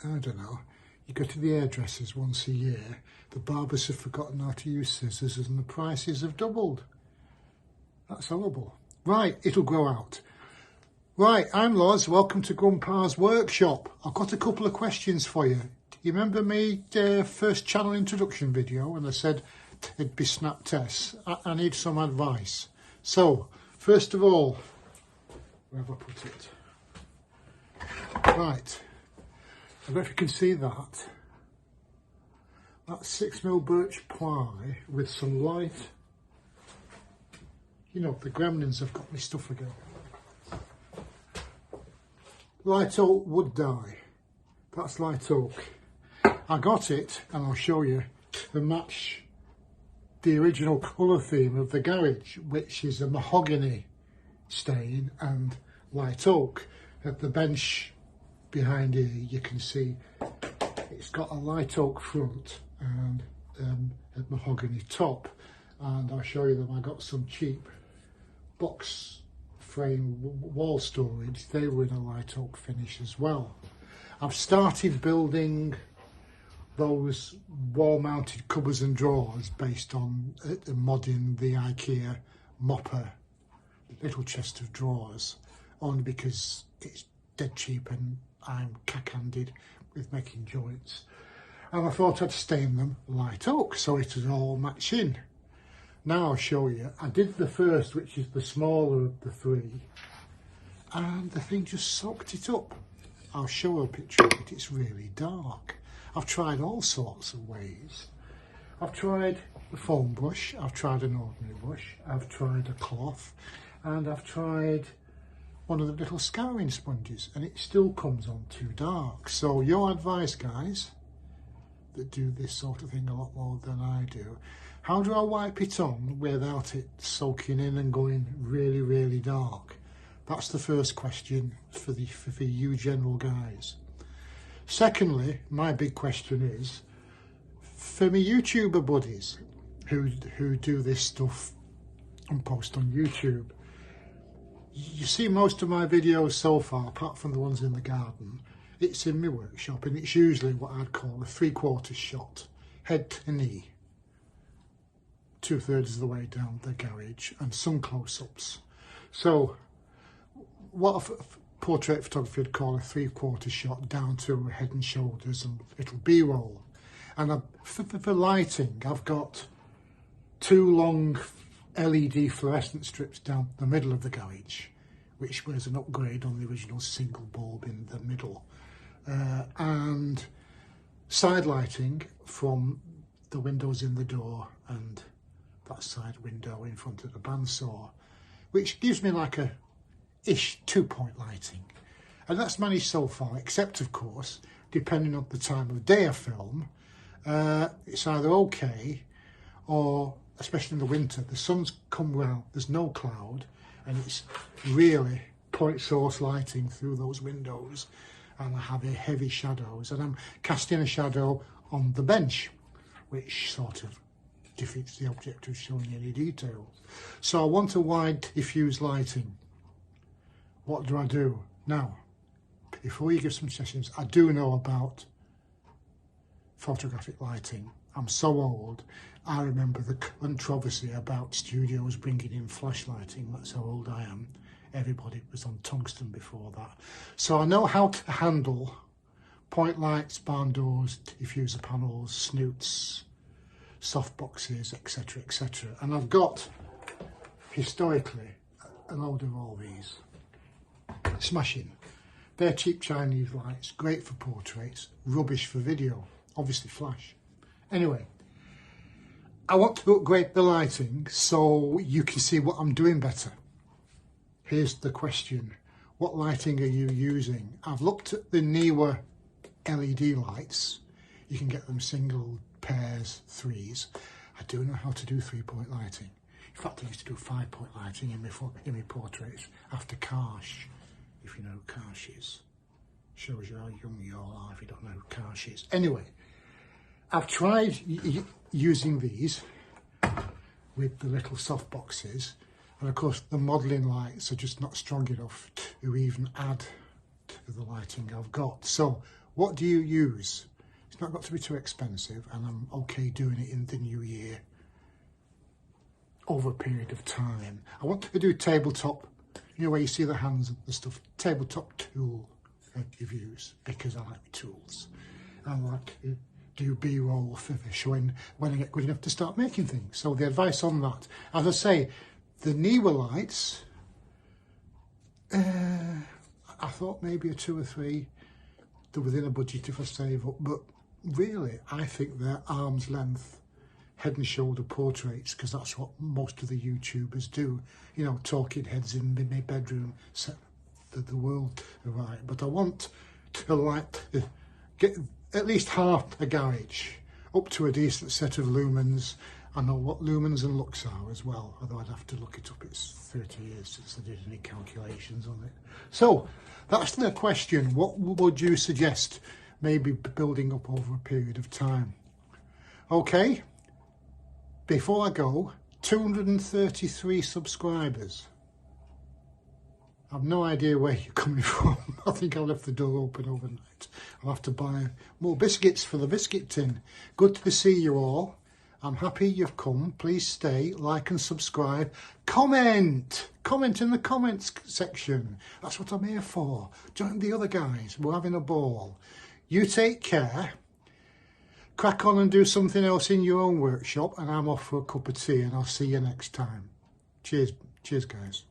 I don't know, you go to the hairdressers once a year, the barbers have forgotten how to use scissors and the prices have doubled. That's horrible. Right, it'll grow out. Right, I'm Loz, welcome to Grandpa's Workshop. I've got a couple of questions for you. You remember me first channel introduction video when I said it'd be snap tests? I need some advice. So, first of all, where have I put it? Right, I don't know if you can see that. That's 6mm birch ply with some light. You know, the gremlins have got me stuff again. Light oak wood dye. That's light oak. I got it, and I'll show you, to match the original colour theme of the garage, which is a mahogany stain and light oak. At the bench behind here, you can see it's got a light oak front and a mahogany top. And I'll show you them. I got some cheap box frame wall storage. They were in a light oak finish as well. I've started building those wall mounted cupboards and drawers based on modding the IKEA Mopper little chest of drawers, only because it's dead cheap and I'm cack-handed with making joints. And I thought I'd stain them light oak so it would all match in. Now I'll show you. I did the first, which is the smaller of the three, and the thing just soaked it up. I'll show a picture of it. It's really dark. I've tried all sorts of ways. I've tried the foam brush, I've tried an ordinary brush, I've tried a cloth, and I've tried one of the little scouring sponges, and it still comes on too dark. So your advice, guys, that do this sort of thing a lot more than I do, how do I wipe it on without it soaking in and going really, really dark? That's the first question for you general guys. Secondly, my big question is, for me YouTuber buddies who do this stuff and post on YouTube, you see most of my videos so far, apart from the ones in the garden, it's in my workshop, and it's usually what I'd call a 3/4 shot, head to knee, 2/3 of the way down the garage, and some close-ups. So what a portrait photography would call a 3/4 shot down to head and shoulders and little B-roll. And for lighting, I've got 2 long LED fluorescent strips down the middle of the garage, which was an upgrade on the original single bulb in the middle. And side lighting from the windows in the door and that side window in front of the bandsaw, which gives me like a ish 2-point lighting. And that's managed so far, except of course, depending on the time of day I film, it's either okay, or especially in the winter, the sun's come round, there's no cloud, and it's really point source lighting through those windows, and I have heavy shadows, and I'm casting a shadow on the bench, which sort of defeats the object of showing any details. So I want a wide diffuse lighting. What do I do? Now, before you give some suggestions, I do know about photographic lighting. I'm so old, I remember the controversy about studios bringing in flash lighting. That's how old I am. Everybody was on tungsten before that. So I know how to handle point lights, barn doors, diffuser panels, snoots, soft boxes, etc, etc. And I've got, historically, a load of all these. Smashing. They're cheap Chinese lights, great for portraits, rubbish for video, obviously flash. Anyway, I want to upgrade the lighting so you can see what I'm doing better. Here's the question. What lighting are you using? I've looked at the Neewer LED lights. You can get them single, pairs, threes. I do know how to do 3-point lighting. In fact, I used to do 5-point lighting in my portraits after Karsh, if you know who Karsh is. Shows you how young you all are if you don't know who Karsh is. Anyway, I've tried using these with the little soft boxes, and of course the modelling lights are just not strong enough to even add to the lighting I've got. So What do you use? It's not got to be too expensive, and I'm okay doing it in the new year over a period of time. I want to do tabletop, you know, where you see the hands and the stuff, tabletop tool reviews, because I like tools. I like to do B-roll for showing when I get good enough to start making things. So the advice on that, as I say, the Neewer lights, I thought maybe a 2 or 3, they're within a budget if I save up, but really I think they're arm's length head and shoulder portraits, because that's what most of the YouTubers do, you know, talking heads in my bedroom, set the world right. But I want to like get at least half a garage, up to a decent set of lumens. I know what lumens and lux are as well, although I'd have to look it up. It's 30 years since I did any calculations on it. So that's the question. What would you suggest maybe building up over a period of time? Okay, before I go, 233 subscribers. I've no idea where you're coming from. I think I left the door open overnight. I'll have to buy more biscuits for the biscuit tin. Good to see you all. I'm happy you've come. Please stay, like and subscribe. Comment in the comments section. That's what I'm here for. Join the other guys. We're having a ball. You take care. Crack on and do something else in your own workshop, and I'm off for a cup of tea, and I'll see you next time. Cheers guys.